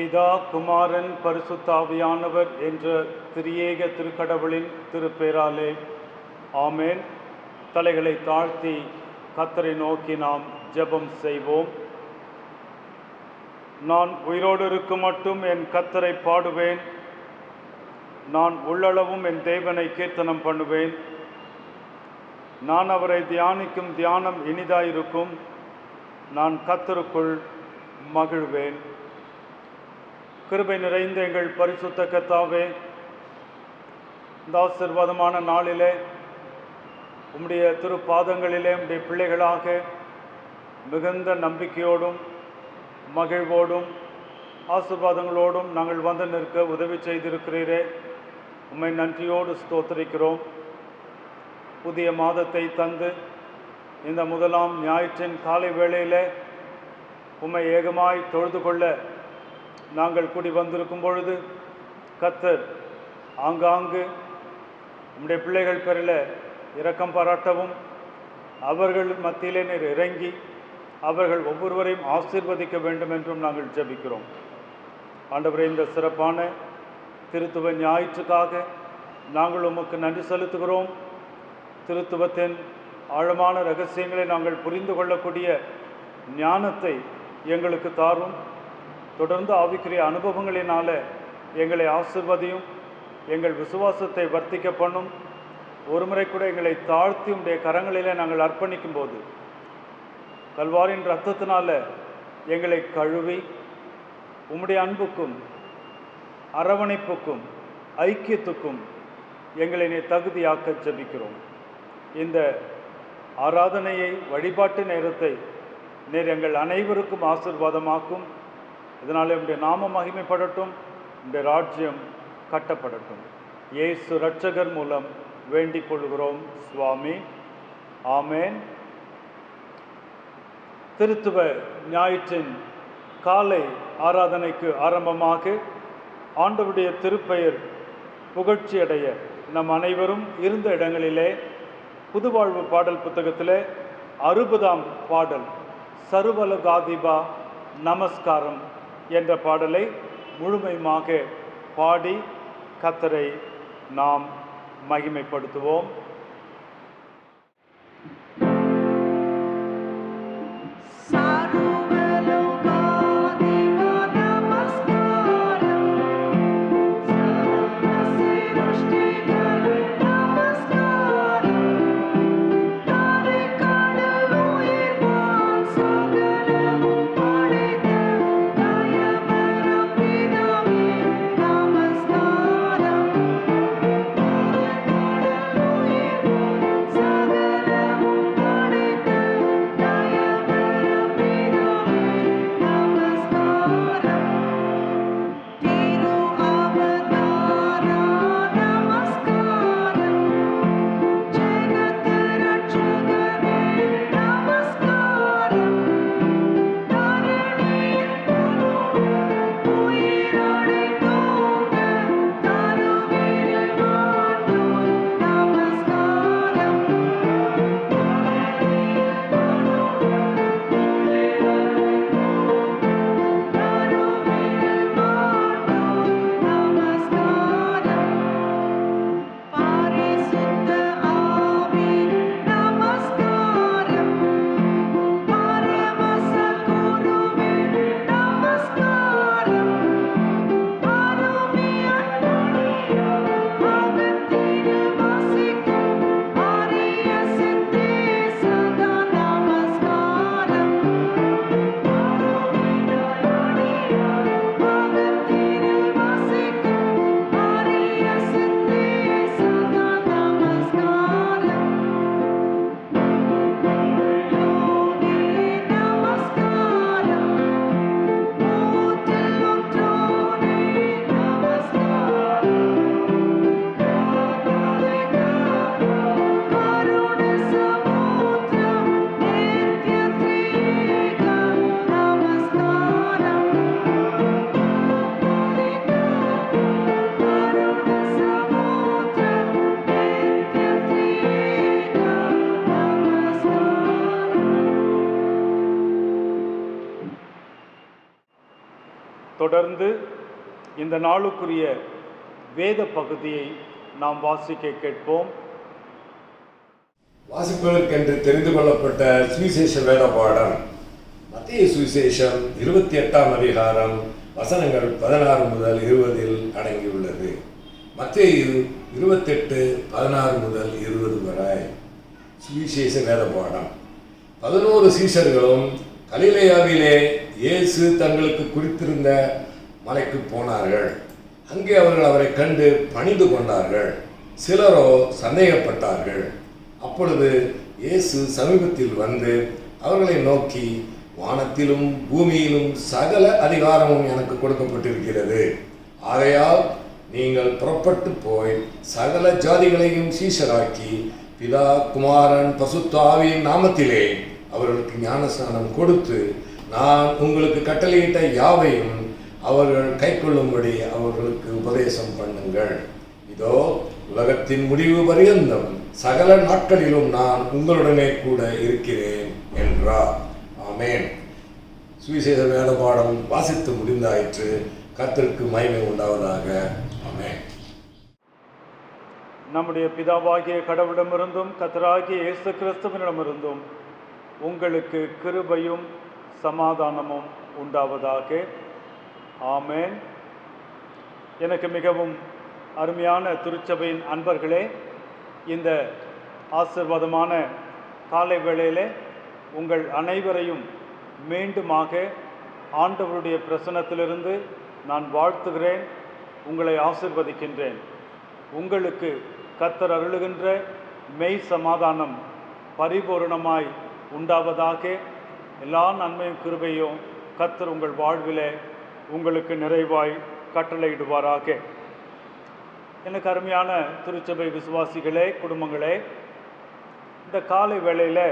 பிதா குமாரன் பரிசுத்தாவியானவர் என்ற திரியேக திருக்கடவுளின் திருப்பேராலே ஆமேன். தலைகளை தாழ்த்தி கர்த்தரை நோக்கி நாம் ஜெபம் செய்வோம். நான் உயிரோடு இருக்கும் மட்டும் என் கர்த்தரை பாடுவேன், நான் உள்ளளவும் என் தேவனை கீர்த்தனம் பண்ணுவேன். நான் அவரை தியானிக்கும் தியானம் இனிதாயிருக்கும், நான் கர்த்தருக்குள் மகிழ்வேன். கிருபை நிறைந்த எங்கள் பரிசுத்த கர்த்தாவே, இந்த ஆசீர்வாதமான நாளிலே உம்முடைய திருப்பாதங்களிலே உம்முடைய பிள்ளைகளாக மிகுந்த நம்பிக்கையோடும் மகிழ்வோடும் ஆசீர்வாதங்களோடும் நாங்கள் வந்து நிற்க உதவி செய்திருக்கிறீரே, உம்மை நன்றியோடு ஸ்தோத்திரிக்கிறோம். புதிய மாதத்தை தந்து இந்த முதலாம் ஞாயிற்றின் காலை வேளையிலே உம்மை ஏகமாய் தொழுது கொள்ள நாங்கள் கூடி வந்திருக்கும் பொழுது கர்த்தர் ஆங்காங்கு உம்முடைய பிள்ளைகள் பேரில் இரக்கம் பாராட்டவும், அவர்கள் மத்தியிலே நீர் இறங்கி அவர்கள் ஒவ்வொருவரையும் ஆசீர்வதிக்க வேண்டும் என்றும் நாங்கள் ஜெபிக்கிறோம். ஆண்டவரே, இந்த சிறப்பான திருத்துவ ஞாயிற்றுக்காக நாங்கள் உமக்கு நன்றி செலுத்துகிறோம். திருத்துவத்தின் ஆழமான இரகசியங்களை நாங்கள் புரிந்து கொள்ளக்கூடிய ஞானத்தை எங்களுக்கு தாரும். தொடர்ந்து ஆவிக்குரிய அனுபவங்களினால எங்களை ஆசீர்வதியும், எங்கள் விசுவாசத்தை வர்த்திக்க பண்ணும். ஒரு முறை கூட எங்களை தாழ்த்தி உடைய கரங்களிலே நாங்கள் அர்ப்பணிக்கும் போது கல்வாரின் இரத்தத்தினால எங்களை கழுவி உம்முடைய அன்புக்கும் அரவணைப்புக்கும் ஐக்கியத்துக்கும் எங்களை நீ தகுதியாக்க ஜெபிக்கிறோம். இந்த ஆராதனையை வழிபாட்டு நேரத்தை நீர் எங்கள் அனைவருக்கும் ஆசீர்வாதமாக்கும். இதனாலே உம்முடைய நாமம் மகிமைப்படட்டும், உம்முடைய ராஜ்யம் கட்டப்படட்டும். இயேசு இரட்சகர் மூலம் வேண்டிக் கொள்கிறோம் சுவாமி, ஆமேன். திருத்துவ ஞாயிற்றின் காலை ஆராதனைக்கு ஆரம்பமாக ஆண்டவருடைய திருப்பெயர் புகழ்ச்சியடைய நம் அனைவரும் இருந்த இடங்களிலே புதுவாழ்வு பாடல் புத்தகத்திலே 60ஆம் பாடல் சர்வலகாதிபா நமஸ்காரம் என்ற பாடலை முழுமையாக பாடி கர்த்தரை நாம் மகிமைப்படுத்துவோம். Namaskaram. தொடர்ந்து இந்த நாளுக்குரிய வேத பகுதியை நாம் வாசிக்க கேட்போம். வாசிப்பதற்கென்று தெரிந்து கொள்ளப்பட்ட சுவிசேஷ வேத பாடம் மத்தேயு சுவிசேஷம் 28ஆம் அதிகாரம் வசனங்கள் 16 முதல் 20 அடங்கியுள்ளது. மத்தேயு 28:16 முதல் 20 வரை சுவிசேஷ வேத பாடம். 11 சீஷர்களும் கலிலேயாவிலே இயேசு தங்களுக்கு குறித்திருந்த மலைக்கு போனார்கள். அங்கே அவர்கள் அவரை கண்டு பணிந்து கொண்டார்கள். சிலரோ சந்தேகப்பட்டார்கள். அப்பொழுது இயேசு சமீபத்தில் வந்து அவர்களை நோக்கி, வானத்திலும் பூமியிலும் சகல அதிகாரமும் எனக்கு கொடுக்கப்பட்டிருக்கிறது. ஆகையால் நீங்கள் புறப்பட்டு போய் சகல ஜாதிகளையும் சீஷராக்கி பிதா, குமாரன், பரிசுத்த ஆவியின் நாமத்திலே அவர்களுக்கு ஞானஸ்நானம் கொடுத்து நான் உங்களுக்கு கட்டளையிட்ட யாவையும் அவர்கள் கைக்கொள்ளும்படி அவர்களுக்கு உபதேசம் பண்ணுங்கள். இதோ உலகத்தின் முடிவு பரியந்தம் சகல நாட்களிலும் நான் உங்களுடனே கூட இருக்கிறேன் என்றார். ஆமென். சுவிசேஷ வேத பாடம் வாசித்து முடிந்தாயிற்று. கர்த்தருக்கு மகிமை உண்டாவதாக. ஆமென். நம்முடைய பிதாவாகிய கடவுளிடமிருந்தும் கர்த்தராகிய இயேசு கிறிஸ்துவினிடமிருந்தும் உங்களுக்கு கிருபையும் சமாதானமும் உண்டாவதாக. ஆமென். எனக்கு மிகவும் அருமையான திருச்சபையின் அன்பர்களே, இந்த ஆசீர்வாதமான காலை வேளையிலே உங்கள் அனைவரையும் மீண்டுமாக ஆண்டவருடைய பிரசன்னத்திலிருந்து நான் வாழ்த்துகிறேன், உங்களை ஆசீர்வதிக்கின்றேன். உங்களுக்கு கர்த்தர் அருளுகின்ற மெய் சமாதானம் பரிபூரணமாய் உண்டாவதாக. எல்லா நன்மையும் கிருபையும் கர்த்தர் உங்கள் வாழ்விலே உங்களுக்கு நிறைவாய் கட்டளையிடுவாராக. எனக்கு அருமையான திருச்சபை விசுவாசிகளே, குடும்பங்களே, இந்த காலை வேளையில்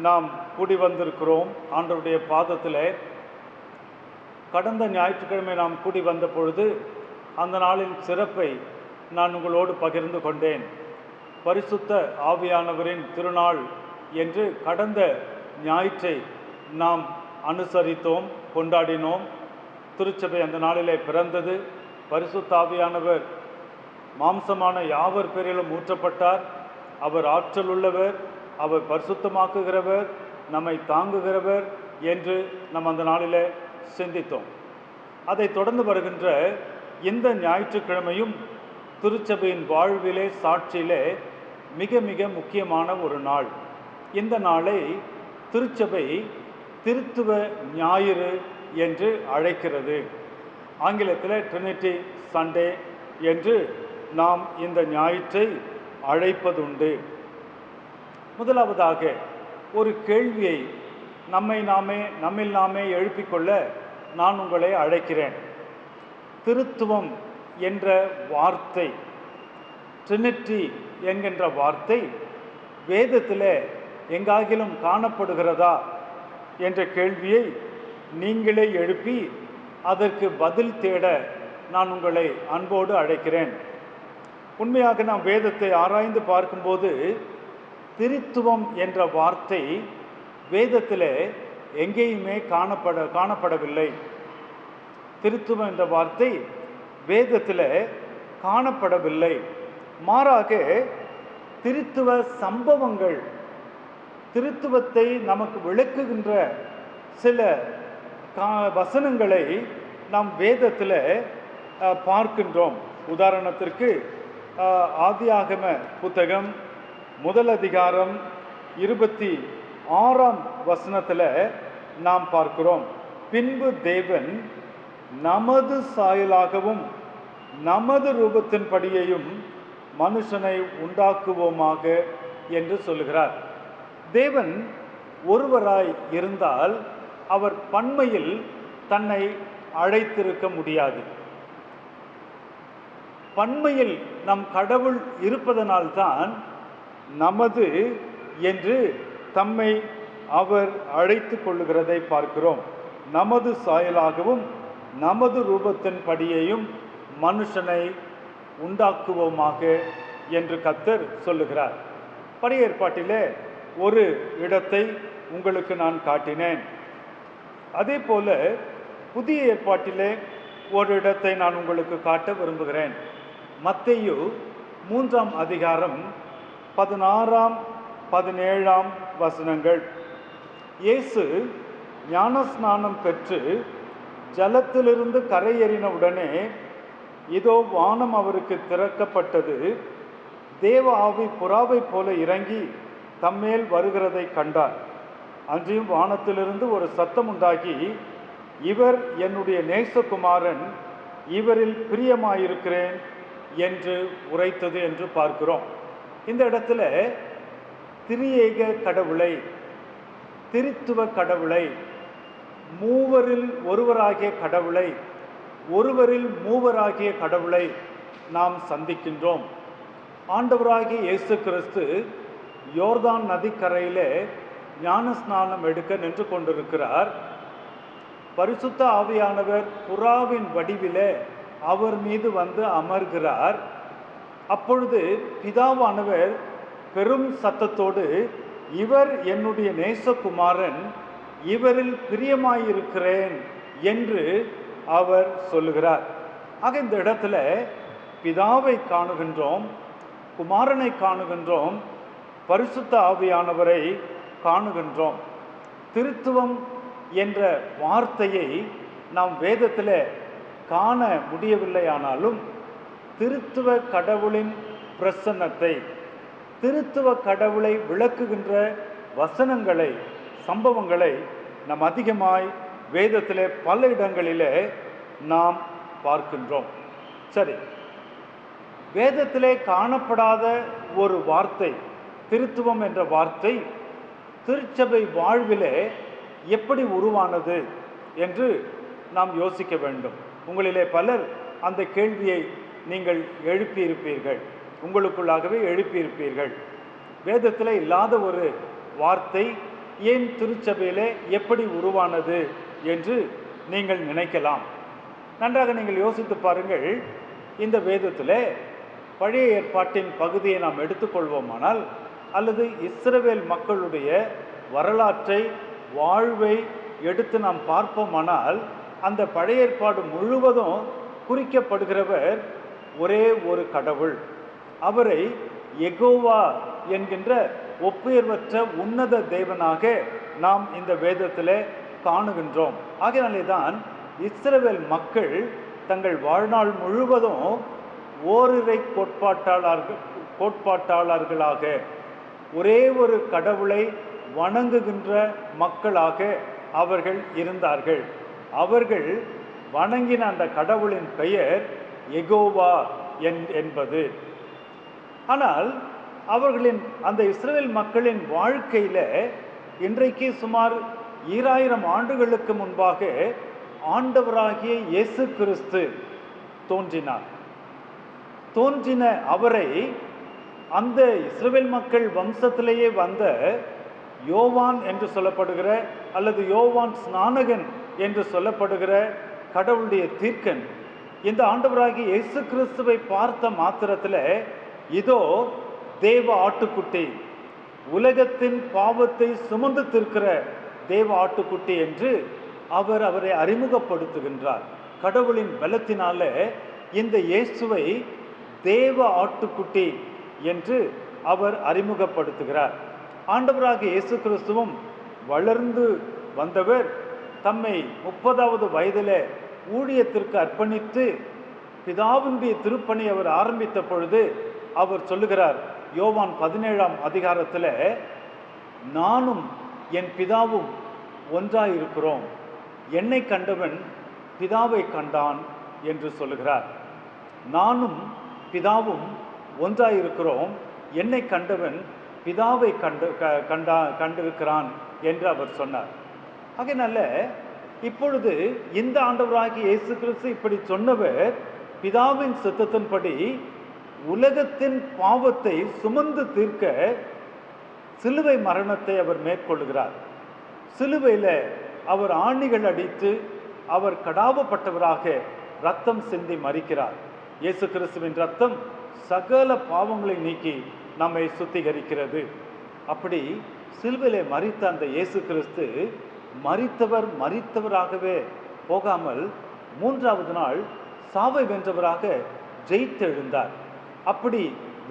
நாம் கூடி வந்திருக்கிறோம் ஆண்டவருடைய பாதத்தில். கடந்த ஞாயிற்றுக்கிழமை நாம் கூடி வந்த பொழுது அந்த நாளின் சிறப்பை நான் உங்களோடு பகிர்ந்து கொண்டேன். பரிசுத்த ஆவியானவரின் திருநாள் என்று கடந்த ஞாயிற்றை நாம் அனுசரித்தோம், கொண்டாடினோம். திருச்சபை அந்த நாளிலே பிறந்தது. பரிசுத்த ஆவியானவர் மாம்சமான யாவர் பேரிலும் ஊற்றப்பட்டார். அவர் ஆற்றல் உள்ளவர், அவர் பரிசுத்தமாக்குகிறவர், நம்மை தாங்குகிறவர் என்று நாம் அந்த நாளிலே சிந்தித்தோம். அதை தொடர்ந்து வருகின்ற இந்த ஞாயிற்றுக்கிழமையும் திருச்சபையின் வாழ்விலே, சாட்சியிலே மிக மிக முக்கியமான ஒரு நாள். இந்த நாளை திருச்சபை திருத்துவ ஞாயிறு என்று அழைக்கிறது. ஆங்கிலத்தில் ட்ரினிட்டி சண்டே என்று நாம் இந்த ஞாயிற்றை அழைப்பதுண்டு. முதலாவதாக ஒரு கேள்வியை நம்மில் நாமே எழுப்பிக்கொள்ள நான் உங்களை அழைக்கிறேன். திருத்துவம் என்ற வார்த்தை, ட்ரினிட்டி என்கின்ற வார்த்தை வேதத்தில் எங்காகிலும் காணப்படுகிறதா என்ற கேள்வியை நீங்களே எழுப்பி அதற்கு பதில் தேட நான் உங்களை அன்போடு அழைக்கிறேன். உண்மையாக நாம் வேதத்தை ஆராய்ந்து பார்க்கும்போது திருத்துவம் என்ற வார்த்தை வேதத்தில் எங்கேயுமே காணப்படவில்லை. திருத்துவம் என்ற வார்த்தை வேதத்தில் காணப்படவில்லை. மாறாக திருத்துவ சம்பவங்கள், திருத்துவத்தை நமக்கு விளக்குகின்ற சில வசனங்களை நாம் வேதத்தில் பார்க்கின்றோம். உதாரணத்திற்கு ஆதியாகம புத்தகம் 1 அதிகாரம் 26ஆம் வசனத்தில் நாம் பார்க்கிறோம். பின்பு தேவன் நமது சாயலாகவும் நமது ரூபத்தின்படியையும் மனுஷனை உண்டாக்குவோமாக என்று சொல்லுகிறார். தேவன் ஒருவராய் இருந்தால் அவர் பன்மையில் தன்னை அழைத்திருக்க முடியாது. பன்மையில் நம் கடவுள் இருப்பதனால்தான் நமது என்று தம்மை அவர் அழைத்து கொள்ளுகிறதை பார்க்கிறோம். நமது சாயலாகவும் நமது ரூபத்தின் படியையும் மனுஷனை உண்டாக்குவோமாக என்று கர்த்தர் சொல்லுகிறார். பழைய ஏற்பாட்டிலே ஒரு இடத்தை உங்களுக்கு நான் காட்டினேன். அதே போல புதிய ஏற்பாட்டிலே ஒரு இடத்தை நான் உங்களுக்கு காட்ட விரும்புகிறேன். மத்தேயு 3ஆம் அதிகாரம் 16ஆம் 17ஆம் வசனங்கள். இயேசு ஞானஸ்நானம் பெற்று ஜலத்திலிருந்து கரையேறின உடனே இதோ வானம் அவருக்கு திறக்கப்பட்டது. தேவ ஆவி புறாவை போல இறங்கி தம்மேல் வருகிறதை கண்டார். அன்றியும் வானத்திலிருந்து ஒரு சத்தம் உண்டாகி, இவர் என்னுடைய நேசகுமாரன், இவரில் பிரியமாயிருக்கிறேன் என்று உரைத்தது என்று பார்க்கிறோம். இந்த இடத்துல திரியேக கடவுளை, திரித்துவ கடவுளை, மூவரில் ஒருவராகிய கடவுளை, ஒருவரில் மூவராகிய கடவுளை நாம் சந்திக்கின்றோம். ஆண்டவராகிய இயேசு கிறிஸ்து யோர்தான் நதிக்கரையிலே ஞானஸ்நானம் எடுக்க நின்று கொண்டிருக்கிறார். பரிசுத்த ஆவியானவர் புறாவின் வடிவிலே அவர் மீது வந்து அமர்கிறார். அப்பொழுது பிதாவானவர் பெரும் சத்தத்தோடு, இவர் என்னுடைய நேசகுமாரன், இவரில் பிரியமாயிருக்கிறேன் என்று அவர் சொல்லுகிறார். ஆக இந்த இடத்துல பிதாவை காணுகின்றோம், குமாரனை காணுகின்றோம், பரிசுத்த ஆவியானவரை காணுகின்றோம். திருத்துவம் என்ற வார்த்தையை நாம் வேதத்தில் காண முடியவில்லையானாலும் திருத்துவ கடவுளின் பிரசன்னத்தை, திருத்துவ கடவுளை விளக்குகின்ற வசனங்களை, சம்பவங்களை நாம் அதிகமாய் வேதத்திலே பல இடங்களிலே நாம் பார்க்கின்றோம். சரி, வேதத்திலே காணப்படாத ஒரு வார்த்தை, திருத்துவம் என்ற வார்த்தை திருச்சபை வாழ்விலே எப்படி உருவானது என்று நாம் யோசிக்க வேண்டும். உங்களிலே பலர் அந்த கேள்வியை நீங்கள் எழுப்பியிருப்பீர்கள், உங்களுக்குள்ளாகவே எழுப்பியிருப்பீர்கள். வேதத்தில் இல்லாத ஒரு வார்த்தை ஏன் திருச்சபையிலே எப்படி உருவானது என்று நீங்கள் நினைக்கலாம். நன்றாக நீங்கள் யோசித்து பாருங்கள். இந்த வேதத்தில் பழைய ஏற்பாட்டின் பகுதியை நாம் எடுத்துக்கொள்வோமானால், அல்லது இஸ்ரவேல் மக்களுடைய வரலாற்றை, வாழ்வை எடுத்து நாம் பார்ப்போமானால், அந்த பழைய ஏற்பாடு முழுவதும் குறிக்கப்படுகிறவர் ஒரே ஒரு கடவுள். அவரை யெகோவா என்கின்ற ஒப்புயர்வற்ற உன்னத தேவனாக நாம் இந்த வேதத்தில் காணுகின்றோம். ஆகையினாலே தான் இஸ்ரவேல் மக்கள் தங்கள் வாழ்நாள் முழுவதும் ஓரிரை கோட்பாட்டாளர்களாக, ஒரே ஒரு கடவுளை வணங்குகின்ற மக்களாக அவர்கள் இருந்தார்கள். அவர்கள் வணங்கின அந்த கடவுளின் பெயர் யெகோவா என்பது. ஆனால் அவர்களின் அந்த இஸ்ரவேல் மக்களின் வாழ்க்கையில் இன்றைக்கு சுமார் 2000 ஆண்டுகளுக்கு முன்பாக ஆண்டவராகிய இயேசு கிறிஸ்து தோன்றினார். தோன்றின அவரை அந்த இஸ்ரவேல் மக்கள் வம்சத்திலேயே வந்த யோவான் என்று சொல்லப்படுகிற, அல்லது யோவான் ஸ்நானகன் என்று சொல்லப்படுகிற கடவுளுடைய தீர்க்கன் இந்த ஆண்டவராகிய இயேசு கிறிஸ்துவை பார்த்த மாத்திரத்தில், இதோ தேவ ஆட்டுக்குட்டி, உலகத்தின் பாவத்தை சுமந்து தீர்க்கிற தேவ ஆட்டுக்குட்டி என்று அவரை அறிமுகப்படுத்துகின்றார். கடவுளின் பலத்தினால இந்த இயேசுவை தேவ ஆட்டுக்குட்டி என்று அவர் அறிமுகப்படுத்துகிறார். ஆண்டவராகிய இயேசு கிறிஸ்துவும் வளர்ந்து வந்தவர். தம்மை 30வது வயதில் ஊழியத்திற்கு அர்ப்பணித்து பிதாவினுடைய திருப்பணி அவர் ஆரம்பித்த பொழுது அவர் சொல்லுகிறார், யோவான் 17ஆம் அதிகாரத்தில், நானும் என் பிதாவும் ஒன்றாயிருக்கிறோம், என்னை கண்டவன் பிதாவை கண்டான் என்று சொல்லுகிறார். நானும் பிதாவும் ஒன்றாயிருக்கிறோம், என்னை கண்டவன் பிதாவை கண்டிருக்கிறான் என்று அவர் சொன்னார். அதனால இப்பொழுது இந்த ஆண்டவராகிய இயேசு கிறிஸ்து இப்படி சொன்னவர் பிதாவின் சித்தத்தின்படி உலகத்தின் பாவத்தை சுமந்து தீர்க்க சிலுவை மரணத்தை அவர் மேற்கொள்கிறார். சிலுவையில் அவர் ஆணிகள் அடித்து அவர் கடாவப்பட்டவராக இரத்தம் சிந்தி மரிக்கிறார். இயேசு கிறிஸ்துவின் இரத்தம் சகல பாவங்களை நீக்கி நம்மை சுத்திகரிக்கிறது. அப்படி சிலுவையிலே மரித்த அந்த இயேசு கிறிஸ்து மரித்தவராகவே போகாமல் 3வது நாள் சாவை வென்றவராக ஜெயித்தெழுந்தார். அப்படி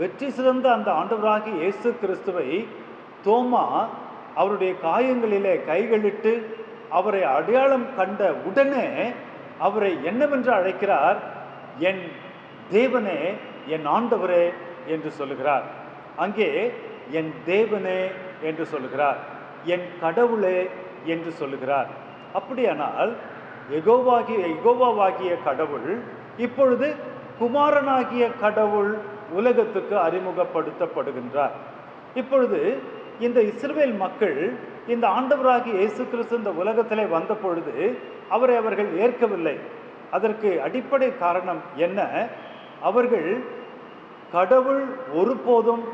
வெற்றி சிறந்த அந்த ஆண்டவராகிய இயேசு கிறிஸ்துவை தோமா அவருடைய காயங்களிலே கைகளிட்டு அவரை அடையாளம் கண்ட உடனே அவரை என்னவென்று அழைக்கிறார்? என் தேவனே, என் ஆண்டவரே என்று சொல்லுகிறார். அங்கே என் தேவனே என்று சொல்லுகிறார், என் கடவுளே என்று சொல்லுகிறார். அப்படியானால் யெகோவாகிய கடவுள் இப்பொழுது குமாரனாகிய கடவுள் உலகத்துக்கு அறிமுகப்படுத்தப்படுகின்றார். இப்பொழுது இந்த இஸ்ரவேல் மக்கள் இந்த ஆண்டவராகிய இயேசு கிறிஸ்து இந்த உலகத்திலே வந்த பொழுது அவரை அவர்கள் ஏற்கவில்லை. அதற்கு அடிப்படை காரணம் என்ன? அவர்கள் கடவுள் ஒருபோதும்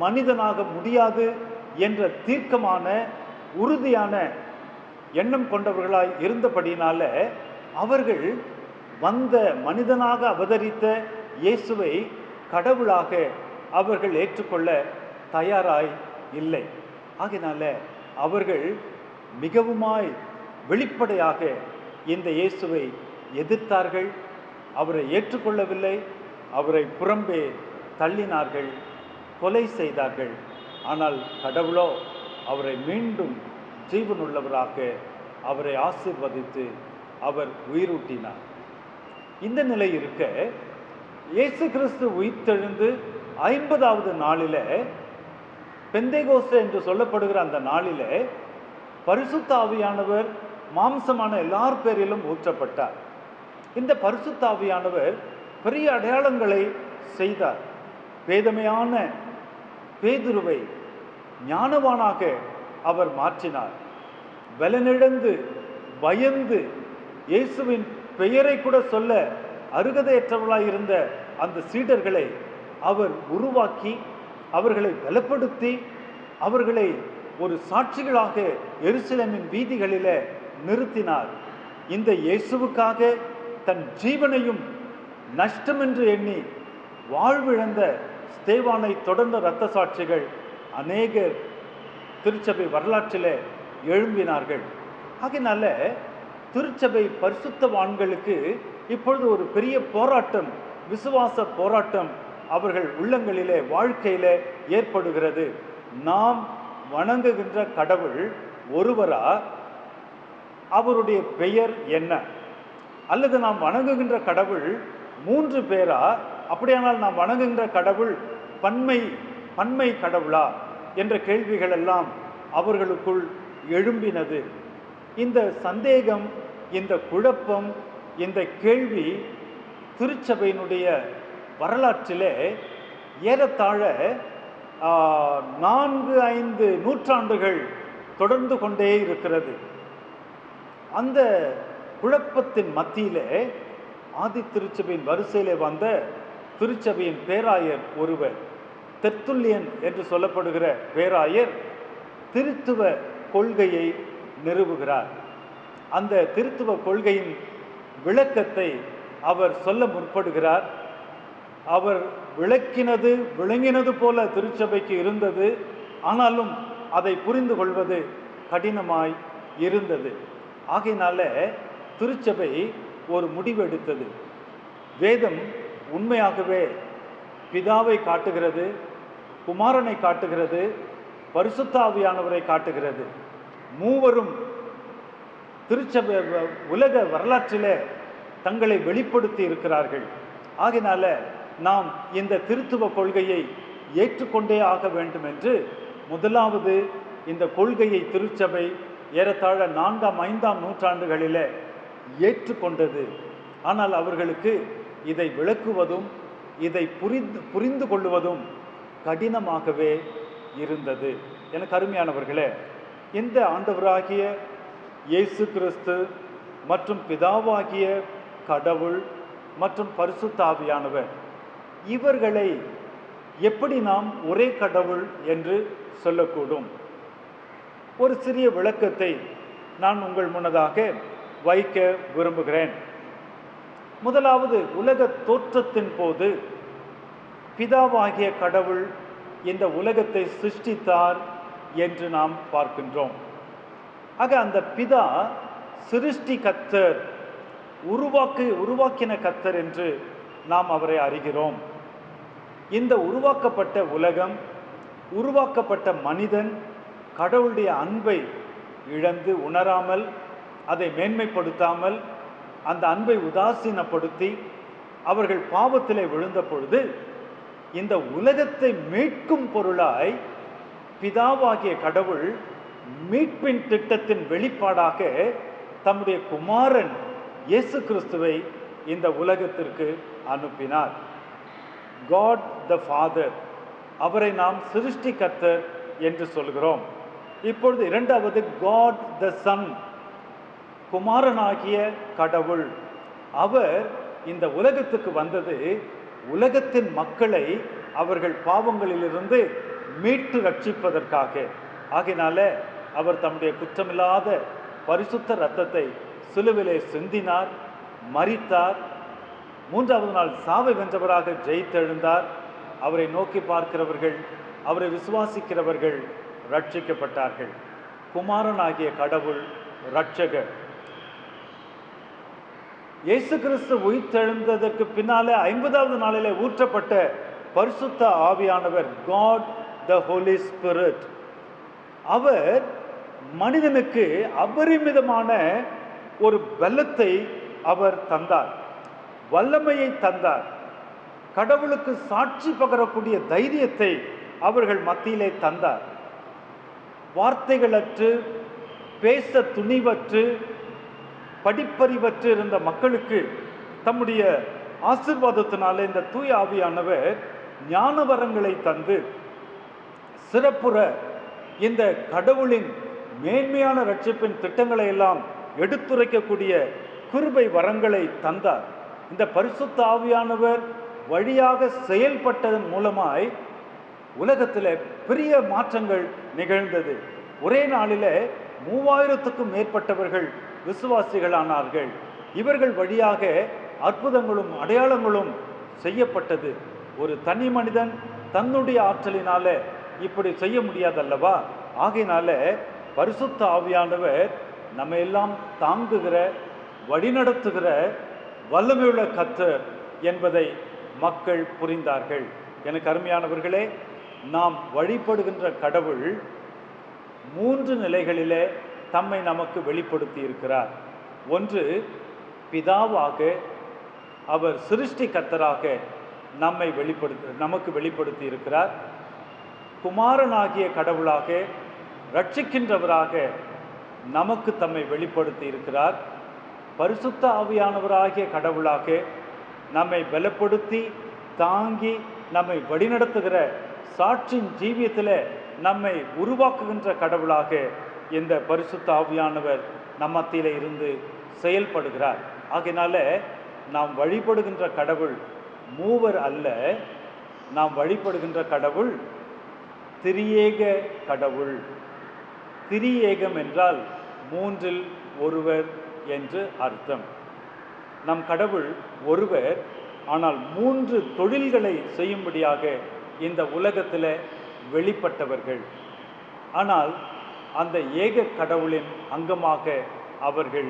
மனிதனாக முடியாது என்ற தீர்க்கமான உறுதியான எண்ணம் கொண்டவர்களாய் இருந்தபடினால அவர்கள் வந்த மனிதனாக அவதரித்த இயேசுவை கடவுளாக அவர்கள் ஏற்றுக்கொள்ள தயாராய் இல்லை. ஆகையினால அவர்கள் மிகவுமாய் வெளிப்படையாக இந்த இயேசுவை எதிர்த்தார்கள், அவரை ஏற்றுக்கொள்ளவில்லை, அவரை புறம்பே தள்ளினார்கள், கொலை செய்தார்கள். ஆனால் கடவுளோ அவரை மீண்டும் ஜீவனுள்ளவராக அவரை ஆசீர்வதித்து அவர் உயிரூட்டினார். இந்த நிலை இருக்க இயேசு கிறிஸ்து உயிர்த்தெழுந்து 50வது நாளில் பெந்தேகோஸ்தே என்று சொல்லப்படுகிற அந்த நாளில் பரிசுத்த ஆவியானவர் மாம்சமான எல்லார் பேரிலும் ஊற்றப்பட்டார். இந்த பரிசுத்த ஆவியானவர் பெரிய அடையாளங்களை செய்தார். வேதமையான பேதுருவை ஞானவானாக அவர் மாற்றினார். பலனிழந்து பயந்து இயேசுவின் பெயரை கூட சொல்ல அருகதையற்றவர்களாய் இருந்த அந்த சீடர்களை அவர் உருவாக்கி அவர்களை பலப்படுத்தி அவர்களை ஒரு சாட்சிகளாக எருசலேமின் வீதிகளிலே நிறுத்தினார். இந்த இயேசுவுக்காக தன் ஜீவனையும் நஷ்டமென்று எண்ணி வாழ்விழந்த ஸ்தேவானை தொடர்ந்த இரத்த சாட்சிகள் அநேகர் திருச்சபை வரலாற்றிலே எழும்பினார்கள். ஆகையினால திருச்சபை பரிசுத்தவான்களுக்கு இப்பொழுது ஒரு பெரிய போராட்டம், விசுவாச போராட்டம் அவர்கள் உள்ளங்களிலே வாழ்க்கையிலே ஏற்படுகிறது. நாம் வணங்குகின்ற கடவுள் ஒருவரா? அவருடைய பெயர் என்ன? அல்லது நாம் வணங்குகின்ற கடவுள் 3 பேரா? அப்படியானால் நாம் வணங்குகின்ற கடவுள் பன்மை கடவுளா என்ற கேள்விகள் எல்லாம் அவர்களுக்குள் எழும்பினது. இந்த சந்தேகம், இந்த குழப்பம், இந்த கேள்வி திருச்சபையினுடைய வரலாற்றிலே ஏறத்தாழ 4-5 நூற்றாண்டுகள் தொடர்ந்து கொண்டே இருக்கிறது. அந்த குழப்பத்தின் மத்தியிலே ஆதி திருச்சபையின் வரிசையிலே வந்த திருச்சபையின் பேராயர் ஒருவர், தெர்த்துல்லியன் என்று சொல்லப்படுகிற பேராயர் திருத்துவ கொள்கையை நிறுவுகிறார். அந்த திருத்துவ கொள்கையின் விளக்கத்தை அவர் சொல்ல முற்படுகிறார். அவர் விளங்கினது போல திருச்சபைக்கு இருந்தது. ஆனாலும் அதை புரிந்து கொள்வது கடினமாய் இருந்தது. ஆகையினால திருச்சபை ஒரு முடிவெடுத்தது. வேதம் உண்மையாகவே பிதாவை காட்டுகிறது, குமாரனை காட்டுகிறது, பரிசுத்த ஆவியானவரை காட்டுகிறது. மூவரும் திருச்சபை உலக வரலாற்றிலே தங்களை வெளிப்படுத்தி இருக்கிறார்கள். ஆகையினால நாம் இந்த திருத்துவ கொள்கையை ஏற்றுக்கொண்டே ஆக வேண்டும் என்று முதலாவது இந்த கொள்கையை திருச்சபை ஏறத்தாழ 4-5 நூற்றாண்டுகளிலே ஏற்றுக்கொண்டது. ஆனால் அவர்களுக்கு இதை விளக்குவதும் இதை புரிந்து கொள்வதும் கடினமாகவே இருந்தது. எனக்கு அருமையானவர்களே, இந்த ஆண்டவராகிய இயேசு கிறிஸ்து மற்றும் பிதாவாகிய கடவுள் மற்றும் பரிசுத்த ஆவியானவர், இவர்களை எப்படி நாம் ஒரே கடவுள் என்று சொல்லக்கூடும்? ஒரு சிறிய விளக்கத்தை நான் உங்கள் முன்னதாக வைக்க விரும்புகிறேன். முதலாவது, உலக தோற்றத்தின் போது பிதாவாகிய கடவுள் இந்த உலகத்தை சிருஷ்டித்தார் என்று நாம் பார்க்கின்றோம். ஆக அந்த பிதா சிருஷ்டிகர்த்தர் உருவாக்கின கர்த்தர் என்று நாம் அவரை அறிகிறோம். இந்த உருவாக்கப்பட்ட உலகம், உருவாக்கப்பட்ட மனிதன் கடவுளுடைய அன்பை இழந்து உணராமல், அதை மேன்மைப்படுத்தாமல், அந்த அன்பை உதாசீனப்படுத்தி அவர்கள் பாவத்திலே விழுந்த பொழுது இந்த உலகத்தை மீட்கும் பொருளாய் பிதாவாகிய கடவுள் மீட்பின் திட்டத்தின் வெளிப்பாடாக தம்முடைய குமாரன் இயேசு கிறிஸ்துவை இந்த உலகத்திற்கு அனுப்பினார். காட் த ஃபாதர், அவரை நாம் சிருஷ்டிகர்த்தர் என்று சொல்கிறோம். இப்பொழுது இரண்டாவது காட் த சன், குமாரனாகிய கடவுள். அவர் இந்த உலகத்துக்கு வந்தது உலகத்தின் மக்களை அவர்கள் பாவங்களிலிருந்து மீட்டு ரட்சிப்பதற்காக. ஆகையினால அவர் தம்முடைய குற்றமில்லாத பரிசுத்த இரத்தத்தை சிலுவிலே சிந்தினார், மரித்தார், மூன்றாவது நாள் சாவை வென்றவராக ஜெயித்தெழுந்தார். அவரை நோக்கி பார்க்கிறவர்கள், அவரை விசுவாசிக்கிறவர்கள் ரட்சிக்கப்பட்டார்கள். குமாரனாகிய கடவுள் இரட்சகர். இயேசு கிறிஸ்து உயிர்த்தெழுந்ததற்கு பின்னாலே 50வது நாளிலே ஊற்றப்பட்ட பரிசுத்த ஆவியானவர், காட் த ஹோலி ஸ்பிரிட், அவர் மனிதனுக்கு அபரிமிதமான ஒரு பலத்தை அவர் தந்தார், வல்லமையை தந்தார். கடவுளுக்கு சாட்சி பகரக்கூடிய தைரியத்தை அவர்கள் மத்தியிலே தந்தார். வார்த்தைகளற்று, பேச துணிவற்று, படிப்பறிவற்று இருந்த மக்களுக்கு தம்முடைய ஆசீர்வாதத்தினாலே இந்த தூய ஆவியானவர் ஞான வரங்களை தந்து சிறப்புற இந்த கடவுளின் மேன்மையான ரட்சிப்பின் திட்டங்களை எல்லாம் எடுத்துரைக்கக்கூடிய கிருபை வரங்களை தந்தார். இந்த பரிசுத்த ஆவியானவர் வழியாக செயல்பட்டதன் மூலமாய் உலகத்தில் பெரிய மாற்றங்கள் நிகழ்ந்தது. ஒரே நாளில் 3000க்கும் மேற்பட்டவர்கள் விசுவாசிகளானார்கள். இவர்கள் வழியாக அற்புதங்களும் அடையாளங்களும் செய்யப்பட்டது. ஒரு தனி மனிதன் தன்னுடைய ஆற்றலினால இப்படி செய்ய முடியாதல்லவா? ஆகையினால பரிசுத்த ஆவியானவர் நம்ம எல்லாம் தாங்குகிற, வழிநடத்துகிற வல்லமையுள்ள கர்த்தர் என்பதை மக்கள் புரிந்தார்கள். எனக்கு அருமையானவர்களே, நாம் வழிபடுகின்ற கடவுள் 3 நிலைகளிலே தம்மை நமக்கு வெளிப்படுத்தி இருக்கிறார். ஒன்று, பிதாவாக அவர் சிருஷ்டி கர்த்தராக நமக்கு வெளிப்படுத்தி இருக்கிறார். குமாரனாகிய கடவுளாக, ரட்சிக்கின்றவராக நமக்கு தம்மை வெளிப்படுத்தி இருக்கிறார். பரிசுத்த ஆவியானவராகிய கடவுளாக நம்மை பலப்படுத்தி தாங்கி நம்மை வழிநடத்துகிற, சாட்சியின் ஜீவியத்தில் நம்மை உருவாக்குகின்ற கடவுளாக இந்த பரிசுத்த ஆவியானவர் நம் மத்தியில இருந்து செயல்படுகிறார். ஆகையினால நாம் வழிபடுகின்ற கடவுள் மூவர் அல்ல, நாம் வழிபடுகின்ற கடவுள் திரியேக கடவுள். திரியேகம் என்றால் 3இல் ஒருவர் என்று அர்த்தம். நம் கடவுள் ஒருவர், ஆனால் 3 தொழில்களை செய்யும்படியாக இந்த உலகத்தில் வெளிப்பட்டவர்கள். ஆனால் அந்த ஏக கடவுளின் அங்கமாக அவர்கள்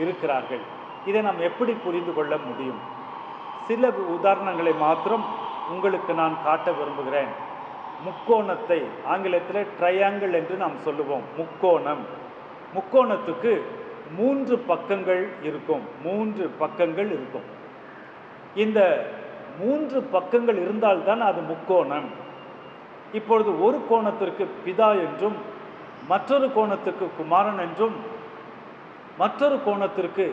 இருக்கிறார்கள். இதை நாம் எப்படி புரிந்து கொள்ள முடியும்? சில உதாரணங்களை மாத்திரம் உங்களுக்கு நான் காட்ட விரும்புகிறேன். முக்கோணத்தை ஆங்கிலத்தில் ட்ரையாங்கிள் என்று நாம் சொல்லுவோம். முக்கோணத்துக்கு 3 பக்கங்கள் இருக்கும். 3 பக்கங்கள் இருக்கும். இந்த 3 பக்கங்கள் இருந்தால்தான் அது முக்கோணம். இப்பொழுது ஒரு கோணத்திற்கு பிதா என்றும், மற்றொரு கோணத்திற்கு குமாரன் என்றும், மற்றொரு கோணத்திற்கு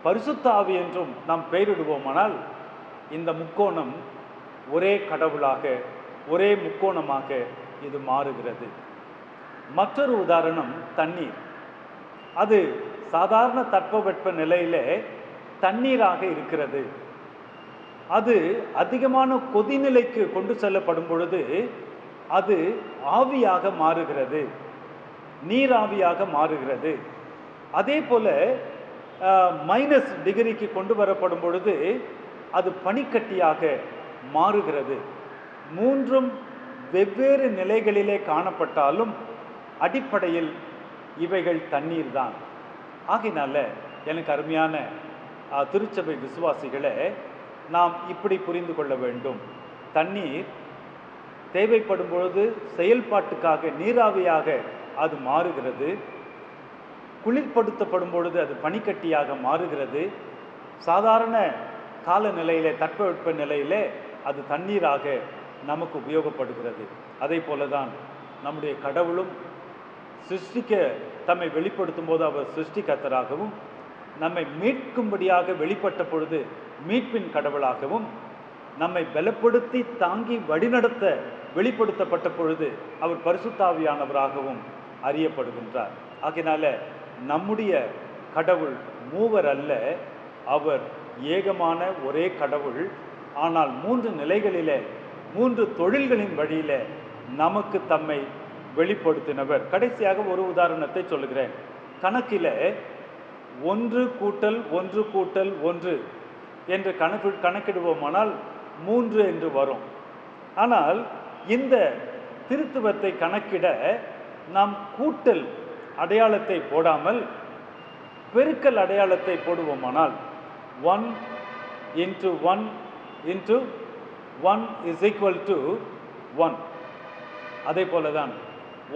பரிசுத்த ஆவி என்றும் நாம் பெயரிடுவோமானால் இந்த முக்கோணம் ஒரே கடவுளாக, ஒரே முக்கோணமாக இது மாறுகிறது. மற்றொரு உதாரணம் தண்ணீர். அது சாதாரண தட்பவெட்ப நிலையிலே தண்ணீராக இருக்கிறது. அது அதிகமான கொதிநிலைக்கு கொண்டு செல்லப்படும் பொழுது அது ஆவியாக மாறுகிறது, நீராவியாக மாறுகிறது. அதே போல -டிகிரிக்கு கொண்டு வரப்படும் பொழுது அது பனிக்கட்டியாக மாறுகிறது. 3ம் வெவ்வேறு நிலைகளிலே காணப்பட்டாலும் அடிப்படையில் இவைகள் தண்ணீர் தான். ஆகையினால எனக்கு அருமையான திருச்சபை விசுவாசிகளே, நாம் இப்படி புரிந்து கொள்ள வேண்டும். தண்ணீர் தேவைப்படும் பொழுது செயல்பாட்டுக்காக நீராவியாக அது மாறுகிறது. குளிர்படுத்தப்படும் பொழுது அது பனிக்கட்டியாக மாறுகிறது. சாதாரண காலநிலையிலே, தட்பவெட்ப நிலையிலே அது தண்ணீராக நமக்கு உபயோகப்படுகிறது. அதே போல தான் நம்முடைய கடவுளும் சிருஷ்டிக்க தம்மை வெளிப்படுத்தும் போது அவர் சிருஷ்டிகர்த்தராகவும், நம்மை மீட்கும்படியாக வெளிப்பட்ட பொழுது மீட்பின் கடவுளாகவும், நம்மை பலப்படுத்தி தாங்கி வழிநடத்த வெளிப்படுத்தப்பட்ட பொழுது அவர் பரிசுத்தாவியானவராகவும் அறியப்படுகின்றார். ஆகையினால நம்முடைய கடவுள் மூவர் அல்ல, அவர் ஏகமான ஒரே கடவுள். ஆனால் 3 நிலைகளிலே 3 தொழில்களின் வழியிலே நமக்கு தம்மை வெளிப்படுத்தினவர். கடைசியாக ஒரு உதாரணத்தை சொல்லுகிறேன். கணக்கில் 1 கூட்டல் 1 கூட்டல் 1 என்று கணக்கிடுவோமானால் 3 என்று வரும். ஆனால் இந்த திருத்துவத்தை கணக்கிட நாம் கூட்டல் அடையாளத்தை போடாமல் பெருக்கல் அடையாளத்தை போடுவோமானால் 1 into 1 into 1 is equal to 1. அதே போல தான்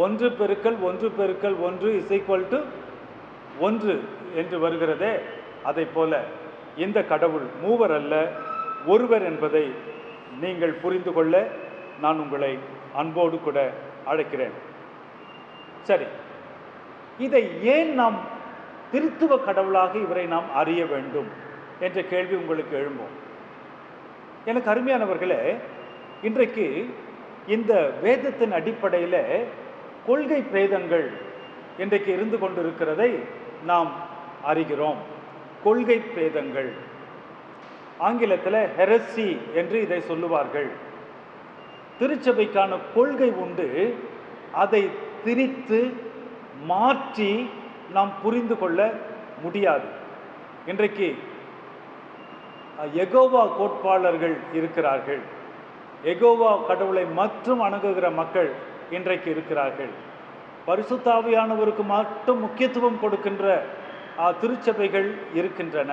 1 பெருக்கல் 1 பெருக்கல் 1 is equal to 1 என்று வருகிறதே. அதை போல இந்த கடவுள் மூவர் அல்ல, ஒருவர் என்பதை நீங்கள் புரிந்து கொள்ள நான் உங்களை அன்போடு கூட அழைக்கிறேன். சரி, இதை ஏன் நாம் திருத்துவ கடவுளாக இவரை நாம் அறிய வேண்டும் என்ற கேள்வி உங்களுக்கு எழும்பும். எனக்கு அருமையானவர்களே, இன்றைக்கு இந்த வேதத்தின் அடிப்படையில் கொள்கை பேதங்கள் இன்றைக்கு இருந்து கொண்டிருக்கிறதை நாம் அறிகிறோம். கொள்கை பேதங்கள், ஆங்கிலத்தில் ஹெரசி என்று இதை சொல்லுவார்கள். திருச்சபைக்கான கொள்கை உண்டு, அதை திரித்து மாற்றி நாம் புரிந்து கொள்ள முடியாது. இன்றைக்கு யெகோவா கோட்பாளர்கள் இருக்கிறார்கள். யெகோவா கடவுளை மற்றும் அணுகுகிற மக்கள் இன்றைக்கு இருக்கிறார்கள். பரிசுத்தாவியானவருக்கு மட்டும் முக்கியத்துவம் கொடுக்கின்ற திருச்சபைகள் இருக்கின்றன.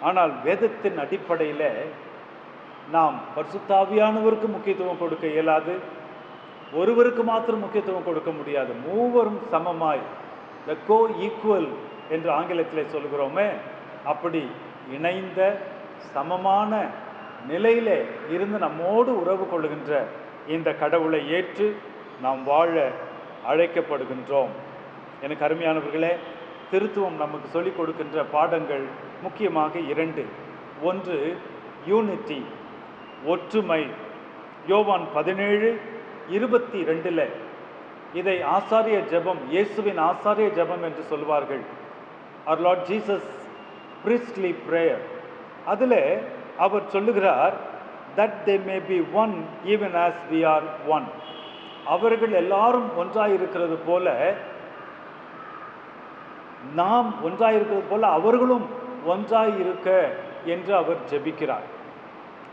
ஆனால் வேதத்தின் அடிப்படையில் நாம் பரிசுத்தாவியானவருக்கு முக்கியத்துவம் கொடுக்க இயலாது, ஒருவருக்கு மாத்திரம் முக்கியத்துவம் கொடுக்க முடியாது. மூவரும் சமமாய், த கோ ஈக்குவல் என்று ஆங்கிலத்தில் சொல்கிறோமே, அப்படி இணைந்த சமமான நிலையிலே இருந்து நம்மோடு உறவு கொள்கின்ற இந்த கடவுளை ஏற்று நாம் வாழ அழைக்கப்படுகின்றோம். எனக்கு அருமையானவர்களே, திருத்துவம் நமக்கு சொல்லிக் கொடுக்கின்ற பாடங்கள் முக்கியமாக 2. 1 யூனிட்டி, ஒற்றுமை. யோவான் 17:22 இதை ஆசாரிய ஜெபம், இயேசுவின் ஆசாரிய ஜெபம் என்று சொல்வார்கள். Our Lord Jesus priestly prayer. அதில் அவர் சொல்லுகிறார், that they may be one even as we are one. அவர்கள் எல்லாரும் ஒன்றாயிருக்கிறது போல, நாம் ஒன்றாயிருக்கிறது போல அவர்களும் ஒன்றாயிருக்க என்று அவர் ஜெபிக்கிறார்.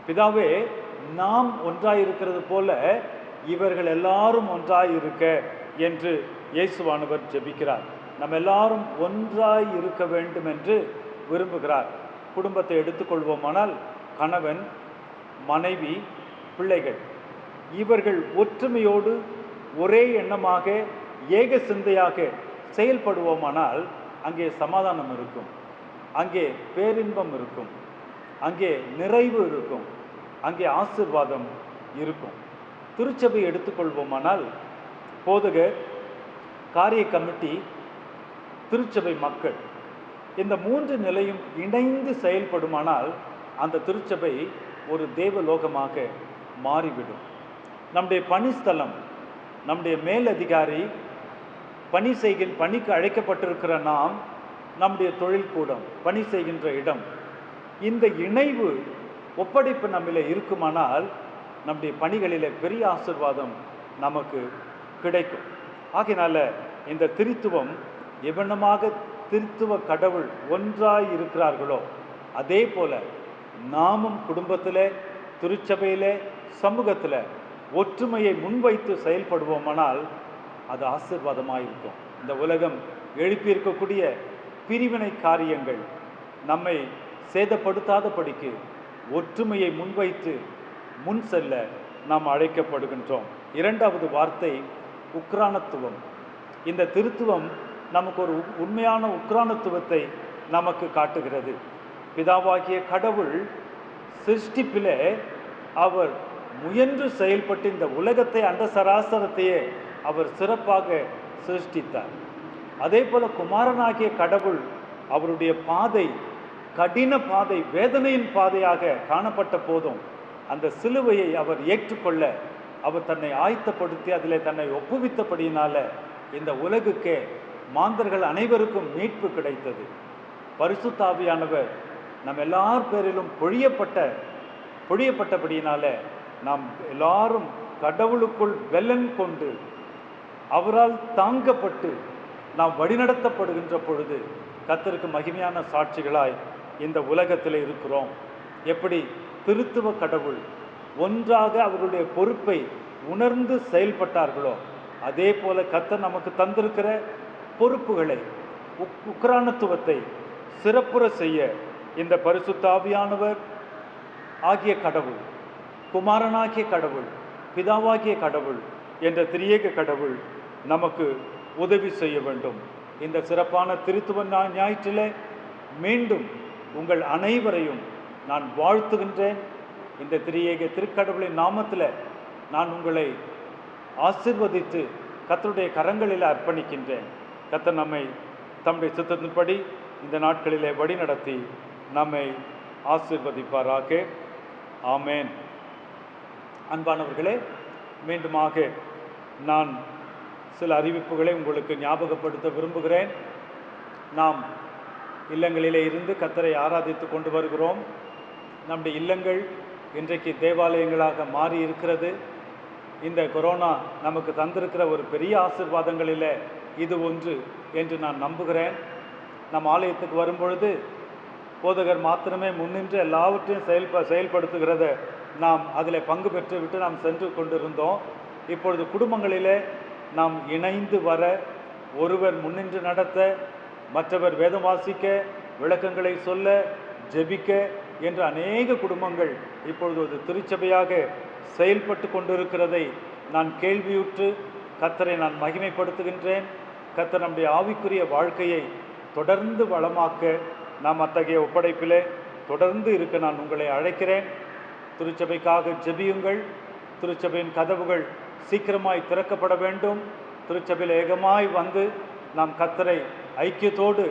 பிதாவே, நாம் ஒன்றாயிருக்கிறது போல இவர்கள் எல்லாரும் ஒன்றாயிருக்க என்று இயேசுவானவர் ஜெபிக்கிறார். நம்ம எல்லாரும் ஒன்றாய் இருக்க வேண்டும் என்று விரும்புகிறார். குடும்பத்தை எடுத்துக்கொள்வோமானால் கணவன், மனைவி, பிள்ளைகள், இவர்கள் ஒற்றுமையோடு ஒரே எண்ணமாக ஏக சிந்தையாக செயல்படுவோமானால் அங்கே சமாதானம் இருக்கும், அங்கே பேரின்பம் இருக்கும், அங்கே நிறைவு இருக்கும், அங்கே ஆசீர்வாதம் இருக்கும். திருச்சபை எடுத்துக்கொள்வோமானால் போதகர், காரிய கமிட்டி, திருச்சபை மக்கள், இந்த 3 நிலையும் இணைந்து செயல்படுமானால் அந்த திருச்சபை ஒரு தேவலோகமாக மாறிவிடும். நம்முடைய பணிஸ்தலம், நம்முடைய மேலதிகாரி, பணிக்கு அழைக்கப்பட்டிருக்கிற நாம், நம்முடைய தொழில்கூடம், பணி செய்கின்ற இடம், இந்த இணைவு ஒப்படைப்பு நம்மில் இருக்குமானால் நம்முடைய பணிகளில் பெரிய ஆசீர்வாதம் நமக்கு கிடைக்கும். ஆகையினால இந்த திருத்துவம் எவனமாக திருத்துவ கடவுள் ஒன்றாய் இருக்கிறார்களோ அதே போல நாமும் குடும்பத்தில், திருச்சபையில், சமூகத்தில் ஒற்றுமையை முன்வைத்து செயல்படுவோமானால் அது ஆசீர்வாதமாக இருக்கும். இந்த உலகம் எழுப்பியிருக்கக்கூடிய பிரிவினை காரியங்கள் நம்மை சேதப்படுத்தாதபடிக்கு ஒற்றுமையை முன்வைத்து முன் செல்ல நாம் அழைக்கப்படுகின்றோம். இரண்டாவது வார்த்தை உக்ரானத்துவம். இந்த திருத்துவம் நமக்கு ஒரு உண்மையான உக்ரானத்துவத்தை நமக்கு காட்டுகிறது. பிதாவாகிய கடவுள் சிருஷ்டிப்பிலே அவர் முயன்று செயல்பட்டு இந்த உலகத்தை, அண்ட சராசரத்தையே அவர் சிறப்பாக சிருஷ்டித்தார். அதே போல குமாரனாகிய கடவுள் அவருடைய பாதை கடின பாதை, வேதனையின் பாதையாக காணப்பட்ட போதும் அந்த சிலுவையை அவர் ஏற்றுக்கொள்ள அவர் தன்னை ஆயத்தப்படுத்தி அதிலே தன்னை ஒப்புவித்தபடியினால இந்த உலகுக்கே, மாந்தர்கள் அனைவருக்கும் மீட்பு கிடைத்தது. பரிசுத்த ஆவியானவர் நம் எல்லார் பேரிலும் பொழியப்பட்டபடியினால நாம் எல்லாரும் கடவுளுக்குள் வெல்லன் கொண்டு அவரால் தாங்கப்பட்டு நாம் வழிநடத்தப்படுகின்ற பொழுது கர்த்தருக்கு மகிமையான சாட்சிகளாய் இந்த உலகத்தில் இருக்கிறோம். எப்படி திருத்துவ கடவுள் ஒன்றாக அவருடைய பொறுப்பை உணர்ந்து செயல்பட்டார்களோ, அதே போல கர்த்தர் நமக்கு தந்திருக்கிற பொறுப்புகளை, உக்ரானத்துவத்தை சிறப்புற செய்ய இந்த பரிசுத்த ஆவியானவர் ஆகிய கடவுள், குமாரனாகிய கடவுள், பிதாவாகிய கடவுள் என்ற திரியேக கடவுள் நமக்கு உதவி செய்ய வேண்டும். இந்த சிறப்பான திருத்துவ ஞாயிற்றிலே மீண்டும் உங்கள் அனைவரையும் நான் வாழ்த்துகின்றேன். இந்த திரியேக திருக்கடவுளின் நாமத்தில் நான் உங்களை ஆசீர்வதித்து கர்த்தருடைய கரங்களில் அர்ப்பணிக்கின்றேன். கர்த்தர் நம்மை தம்முடைய சித்தத்தின்படி இந்த நாட்களிலே வழி நடத்தி நம்மை ஆசீர்வதிப்பாராக. ஆமேன். அன்பானவர்களே, மீண்டுமாக நான் சில அறிவிப்புகளை உங்களுக்கு ஞாபகப்படுத்த விரும்புகிறேன். நாம் இல்லங்களிலே இருந்து கர்த்தரை ஆராதித்து கொண்டு வருகிறோம். நம்முடைய இல்லங்கள் இன்றைக்கு தேவாலயங்களாக மாறி இருக்கிறது. இந்த கொரோனா நமக்கு தந்திருக்கிற ஒரு பெரிய ஆசீர்வாதங்களில் இது ஒன்று என்று நான் நம்புகிறேன். நம் ஆலயத்துக்கு வரும்பொழுது போதகர் மாத்திரமே முன்னின்று எல்லாவற்றையும் செயல்படுத்துகிறத நாம் அதில் பங்கு பெற்றுவிட்டு நாம் சென்று கொண்டிருந்தோம். இப்பொழுது குடும்பங்களிலே நாம் இணைந்து வர, ஒருவர் முன்னின்று நடத்த, மற்றவர் வேதம் வாசிக்க, விளக்கங்களை சொல்ல, ஜெபிக்க என்று அநேக குடும்பங்கள் இப்பொழுது ஒரு திருச்சபையாக செயல்பட்டு கொண்டிருக்கிறதை நான் கேள்வியுற்று கர்த்தரை நான் மகிமைப்படுத்துகின்றேன். கர்த்தர் நம்முடைய ஆவிக்குரிய வாழ்க்கையை தொடர்ந்து வளமாக்க நாம் அத்தகைய ஒப்படைப்பிலே தொடர்ந்து இருக்க நான் உங்களை அழைக்கிறேன். திருச்சபைக்காக ஜெபியுங்கள். திருச்சபையின் கதவுகள் சீக்கிரமாய் திறக்கப்பட வேண்டும். திருச்சபையில் ஏகமாய் வந்து நாம் கர்த்தரை ஐக்கியத்தோடு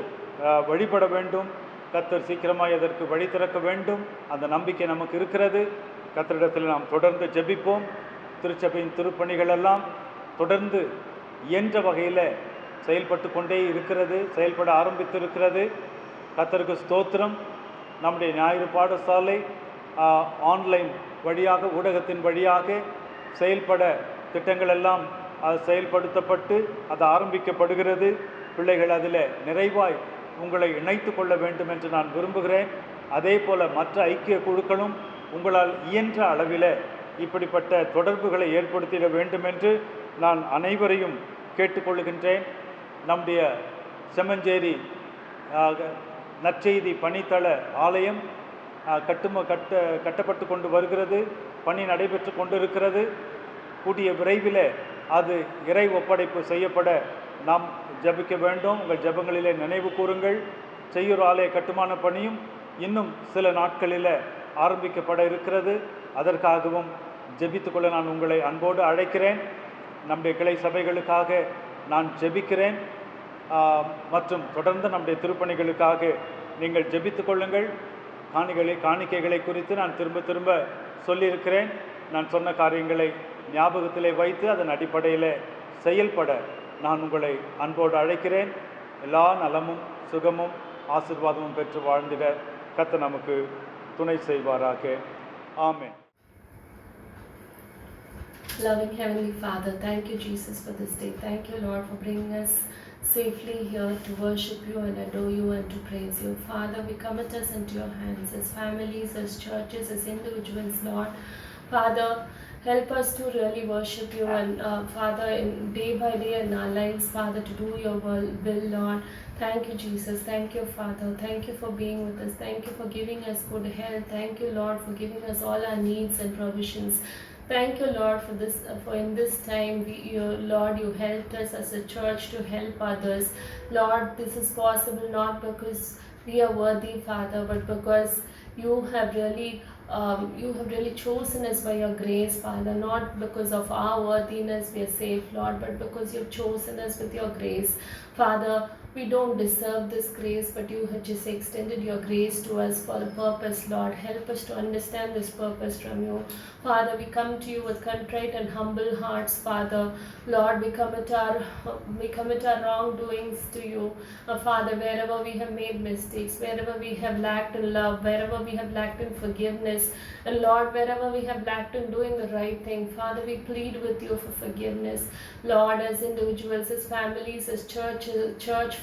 வழிபட வேண்டும். கர்த்தர் சீக்கிரமாய் அதற்கு வழி திறக்க வேண்டும். அந்த நம்பிக்கை நமக்கு இருக்கிறது. கர்த்தரிடத்தில் நாம் தொடர்ந்து ஜெபிப்போம். திருச்சபையின் திருப்பணிகளெல்லாம் தொடர்ந்து இயன்ற வகையில் செயல்பட்டு கொண்டே இருக்கிறது, செயல்பட ஆரம்பித்திருக்கிறது. கர்த்தருக்கு ஸ்தோத்திரம். நம்முடைய ஞாயிறு பாடசாலை ஆன்லைன் வழியாக, ஊடகத்தின் வழியாக செயல்பட திட்டங்கள் எல்லாம் செயல்படுத்தப்பட்டு அது ஆரம்பிக்கப்படுகிறது. பிள்ளைகள் அதில் நிறைவாய் உங்களை இணைத்து கொள்ள வேண்டும் என்று நான் விரும்புகிறேன். அதே போல் மற்ற ஐக்கிய குழுக்களும் உங்களால் இயன்ற அளவில் இப்படிப்பட்ட தொடர்புகளை ஏற்படுத்திட வேண்டும் என்று நான் அனைவரையும் கேட்டுக்கொள்கின்றேன். நம்முடைய செம்மஞ்சேரி நற்செய்தி பணித்தள ஆலயம் கட்டப்பட்டு கொண்டு வருகிறது. பணி நடைபெற்று கொண்டிருக்கிறது. கூடிய விரைவில் அது இறை ஒப்படைப்பு செய்யப்பட நாம் ஜெபிக்க வேண்டும். உங்கள் ஜெபங்களிலே நினைவு கூறுங்கள். செய்யூர் ஆலய கட்டுமான பணியும் இன்னும் சில நாட்களில் ஆரம்பிக்கப்பட இருக்கிறது. அதற்காகவும் ஜெபித்துக்கொள்ள நான் உங்களை அன்போடு அழைக்கிறேன். நம்முடைய கிளை சபைகளுக்காக நான் ஜெபிக்கிறேன். மற்றும் தொடர்ந்து நம்முடைய திருப்பணிகளுக்காக நீங்கள் ஜெபித்து கொள்ளுங்கள். காணிக்கைகளை குறித்து நான் திரும்ப சொல்லியிருக்கிறேன். நான் சொன்ன காரியங்களை ஞாபகத்திலே வைத்து அதன் அடிப்படையில் செயல்பட நான் உங்களை அன்போடு அழைக்கிறேன். எல்லா நலமும் சுகமும் ஆசீர்வாதமும் பெற்று வாழ்ந்திட கர்த்தர் நமக்கு துணை செய்வாராக. ஆமென். Loving Heavenly Father, thank you, Jesus, for this day. Thank you, Lord, for bringing us safely here to worship you and adore you and to praise you. Father, we commit us into your hands as families, as churches, as individuals, Lord. Father, Help us to really worship you and Father, in day by day in our lives, Father, to do your will, Lord. Thank you, Jesus. Thank you, Father. Thank you for being with us. Thank you for giving us good health. Thank you, Lord, for giving us all our needs and provisions. Thank you, Lord, for this. For in this time, Lord, you helped us as a church to help others. Lord, this is possible not because we are worthy, Father, but because you have really chosen us by your grace, Father. Not because of our worthiness we are saved, Lord, but because you've chosen us with your grace, Father. We don't deserve this grace, but you have just extended your grace to us for a purpose, Lord. Help us to understand this purpose from you. Father, we come to you with contrite and humble hearts, Father. Lord, we commit our wrongdoings to you. Father, wherever we have made mistakes, wherever we have lacked in love, wherever we have lacked in forgiveness, and Lord, wherever we have lacked in doing the right thing, Father, we plead with you for forgiveness. Lord, as individuals, as families, as church,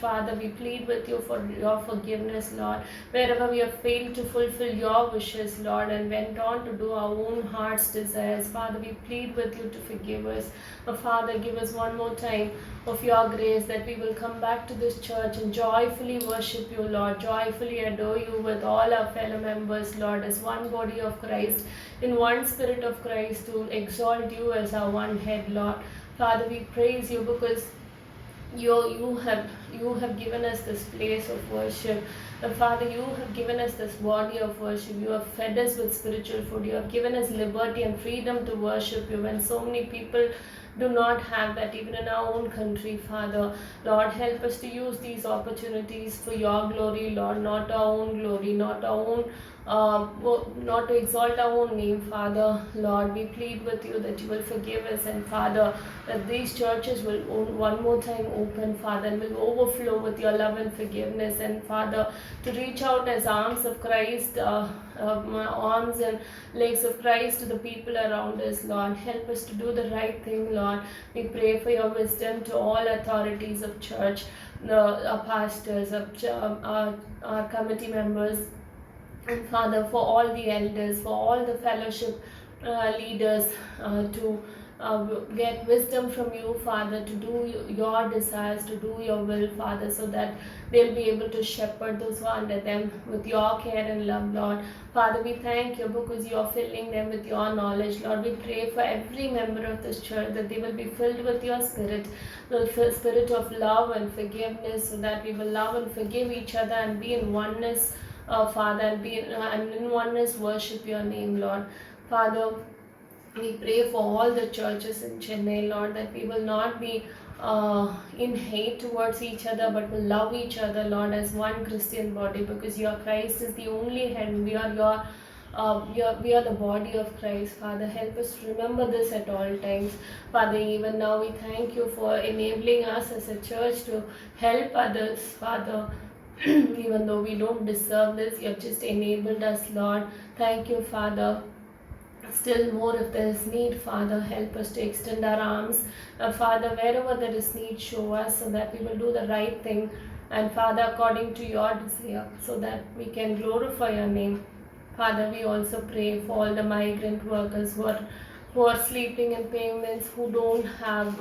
Father, we plead with you for your forgiveness, Lord. Wherever we have failed to fulfill your wishes, Lord, and went on to do our own heart's desires, Father, we plead with you to forgive us. Father, give us one more time of your grace that we will come back to this church and joyfully worship you, Lord, joyfully adore you with all our fellow members, Lord, as one body of Christ, in one spirit of Christ, to exalt you as our one head, Lord. Father, we praise you because you have given us this place of worship. Father, you have given us this body of worship. You have fed us with spiritual food. You have given us liberty and freedom to worship you when so many people do not have that, even in our own country, Father. Lord, help us to use these opportunities for your glory, Lord, not our own glory, not to exalt our own name, Father. Lord, we plead with you that you will forgive us, and Father, that these churches will one more time open, Father, and will overflow with your love and forgiveness, and Father, to reach out as arms of Christ, arms and legs of Christ to the people around us, Lord. Help us to do the right thing, Lord. We pray for your wisdom to all authorities of church, our pastors, our committee members, and Father, for all the elders, for all the fellowship leaders, to get wisdom from you, Father, to do your desires, to do your will, Father, so that they'll be able to shepherd those who are under them with your care and love, Lord. Father, we thank you because you are filling them with your knowledge, Lord. We pray for every member of this church that they will be filled with your spirit, the spirit of love and forgiveness, so that we will love and forgive each other and be in oneness, Father, and in oneness worship your name, Lord. Father, we pray for all the churches in Chennai, Lord, that we will not be in hate towards each other, but will love each other, Lord, as one Christian body, because your Christ is the only head. We are we are the body of Christ, Father. Help us to remember this at all times, Father. Even now, we thank you for enabling us as a church to help others, Father. Even though we don't deserve this, you have just enabled us, Lord. Thank you, Father. Still more, if there is need, Father, help us to extend our arms. Father, wherever there is need, show us, so that we will do the right thing, and Father, according to your desire, so that we can glorify your name. Father, we also pray for all the migrant workers who are sleeping in pavements, who don't have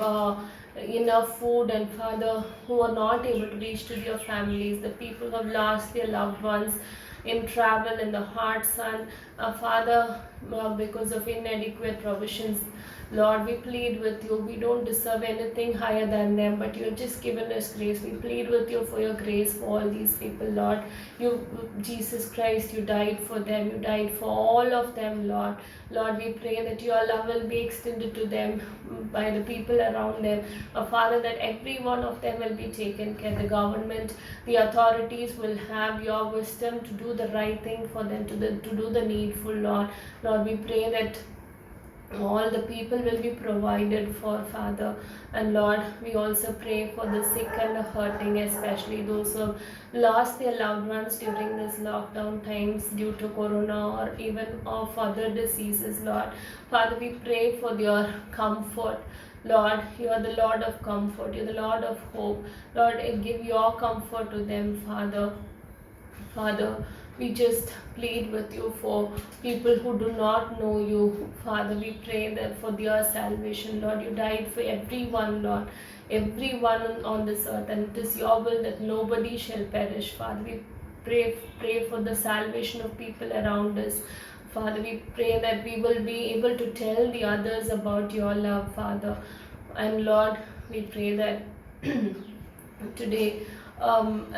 enough food, and Father, who are not able to reach to their families, the people who have lost their loved ones in travel, in the hot sun, Father, because of inadequate provisions. Lord, we plead with you. We don't deserve anything higher than them, but you have just given us grace. We plead with you for your grace for all these people, Lord. You, Jesus Christ, you died for them. You died for all of them, Lord. Lord, we pray that your love will be extended to them by the people around them. Father, that every one of them will be taken care. The government, the authorities will have your wisdom to do the right thing for them, to do the needful, Lord. Lord, we pray that all the people will be provided for, Father. And Lord, we also pray for the sick and the hurting, especially those who have lost their loved ones during this lockdown times due to corona or even of other diseases, Lord. Father, we pray for their comfort. Lord, you are the Lord of comfort. You are the Lord of hope. Lord, give your comfort to them, Father. Father, we just plead with you for people who do not know you. Father, we pray that for their salvation, Lord, you died for everyone, Lord, everyone on this earth, and it is your will that nobody shall perish. Father, we pray for the salvation of people around us. Father, we pray that we will be able to tell the others about your love, Father. And Lord, we pray that today,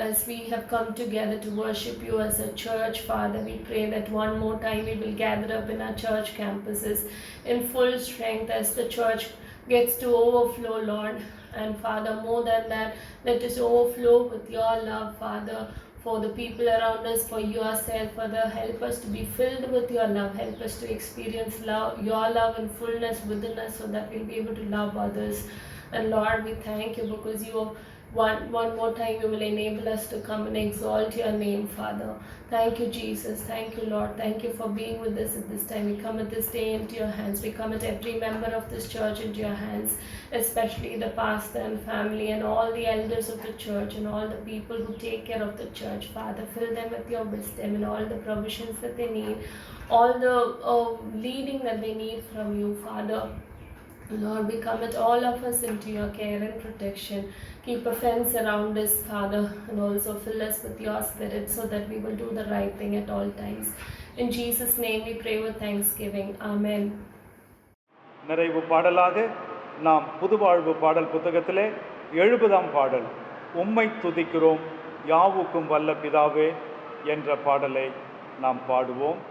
as we have come together to worship you as a church, Father, we pray that one more time we will gather up in our church campuses in full strength as the church gets to overflow, Lord. And Father, more than that, let us overflow with your love, Father, for the people around us, for yourself. Father, help us to be filled with your love. Help us to experience love, your love in fullness within us, so that we'll be able to love others. And Lord, we thank you because you have one more time you will enable us to come and exalt your name, Father. Thank you, Jesus. Thank you, Lord. Thank you for being with us at this time. We commit this day into your hands. We commit every member of this church into your hands, especially the pastor and family and all the elders of the church and all the people who take care of the church. Father, fill them with your wisdom and all the provisions that they need, all the leading that they need from you, Father. Lord, we commit all of us into your care and protection. Keep a fence around us, Father, and also fill us with your Spirit so that we will do the right thing at all times. In Jesus' name we pray with thanksgiving. Amen. நிறைவு பாடலாக நாம் புதுவாழ்வு பாடல் புத்தகத்திலே 70ஆம் பாடல் உம்மை துதிக்கிறோம் யாவுக்கும் வல்ல பிதாவே என்ற பாடலை நாம் பாடுவோம்.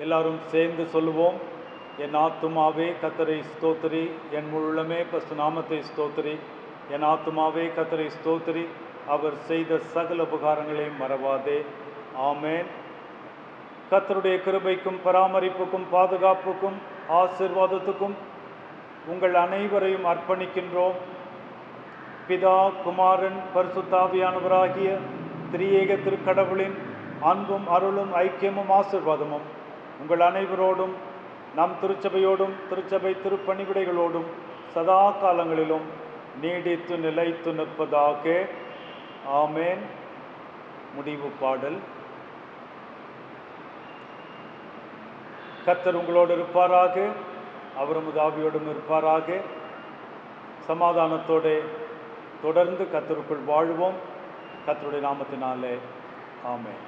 எல்லாரும் சேர்ந்து சொல்லுவோம். என் ஆத்துமாவே கர்த்தரை ஸ்தோத்திரி, என் முழுமே பசு நாமத்தை ஸ்தோத்திரி. என் ஆத்துமாவே கர்த்தரை ஸ்தோத்திரி, அவர் செய்த சகல உபகாரங்களையும் மறவாதே. ஆமேன். கர்த்தருடைய கிருபைக்கும் பராமரிப்புக்கும் பாதுகாப்புக்கும் ஆசீர்வாதத்துக்கும் உங்கள் அனைவரையும் அர்ப்பணிக்கின்றோம். பிதா, குமாரன், பரிசுத்தாவியானவராகிய திரியேக திருக்கடவுளின் அன்பும் அருளும் ஐக்கியமும் ஆசீர்வாதமும் உங்கள் அனைவரோடும் நம் திருச்சபையோடும் திருச்சபை திருப்பணிவிடைகளோடும் சதா காலங்களிலும் நீடித்து நிலைத்து நிற்பதாக. ஆமேன். முடிவு பாடல். கர்த்தர் உங்களோடு இருப்பாராக, அவர் உமது ஆவியோடும் இருப்பாராக. சமாதானத்தோடு தொடர்ந்து கர்த்தருக்குள் வாழ்வோம். கர்த்தருடைய நாமத்தினாலே ஆமென்.